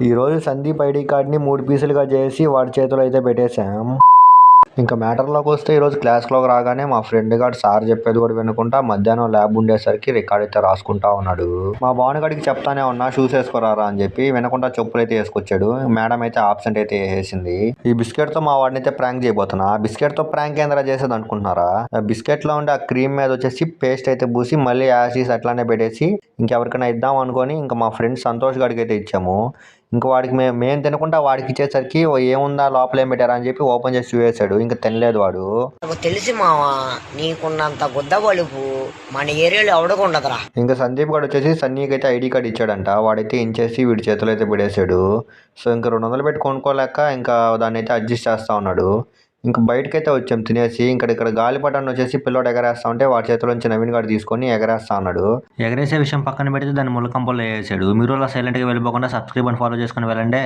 ఈరోజు సందీప్ ఐడి కార్డ్ని 3 పీసులుగా చేసి వాడి చేతిలో అయితే పెట్టేశాం. ఇంకా మ్యాటర్లోకి వస్తే ఈరోజు క్లాస్లోకి రాగానే మా ఫ్రెండ్ గారు సార్ చెప్పేది కూడా వినుకుంటా మధ్యాహ్నం ల్యాబ్ ఉండేసరికి రికార్డ్ అయితే రాసుకుంటా ఉన్నాడు. మా భానుగాడికి చెప్తానే ఉన్నా షూస్ వేసుకోరారా అని చెప్పి వినకుండా చెప్పులు అయితే వేసుకొచ్చాడు. మేడం అయితే ఆబ్సెంట్ అయితే వేసేసింది. ఈ బిస్కెట్ తో మా వాడిని అయితే ప్రాంక్ చేయబోతున్నా. ఆ బిస్కెట్ తో ప్రాంక్ ఏంద్రా చేసేది అనుకుంటున్నారా? ఆ బిస్కెట్ లో ఉండే ఆ క్రీమ్ మీద వచ్చేసి పేస్ట్ అయితే పూసి మళ్ళీ యాసిస్ అట్లానే పెట్టేసి ఇంకెవరికైనా ఇద్దాం అనుకొని ఇంకా మా ఫ్రెండ్ సంతోష్ గాడికి అయితే ఇచ్చాము. ఇంకా వాడికి మేము తినకుండా వాడికి ఇచ్చేసరికి ఏముందా లోపల ఏం పెట్టారా అని చెప్పి ఓపెన్ చేసి చూసేసాడు. ఇంకా తినలేదు వాడు. తెలిసి మావా నీకున్నంత గుద్ద బలుపు మన ఏరియాలో ఎవడకుండదురా. ఇంకా సందీప్ గారు వచ్చేసి సన్నీకి అయితే ఐడి కార్డ్ ఇచ్చాడంట. వాడైతే ఇంచేసి వీడి చేతిలో అయితే పెడేశాడు. సో ఇంకా 200 పెట్టి కొనుక్కోలేక ఇంకా దాన్ని అయితే అడ్జస్ట్ చేస్తా ఉన్నాడు. ఇంకా బయటకైతే వచ్చాం తినేసి. ఇక్కడ గాలిపటాన్ని వచ్చేసి పిల్లోడు ఎగరేస్తా ఉంటే వాడి చేతిలో నుంచి నవీన్ గారు తీసుకొని ఎగరేస్తా ఉన్నాడు. ఎగరేసే విషయం పక్కన పెడితే దాన్ని ముళ్ళ కంపల్లో వేసాడు. మీరు అలా సైలెంట్గా వెళ్ళిపోకుండా సబ్స్క్రైబ్ అని ఫాలో చేసుకుని వెళ్ళండి.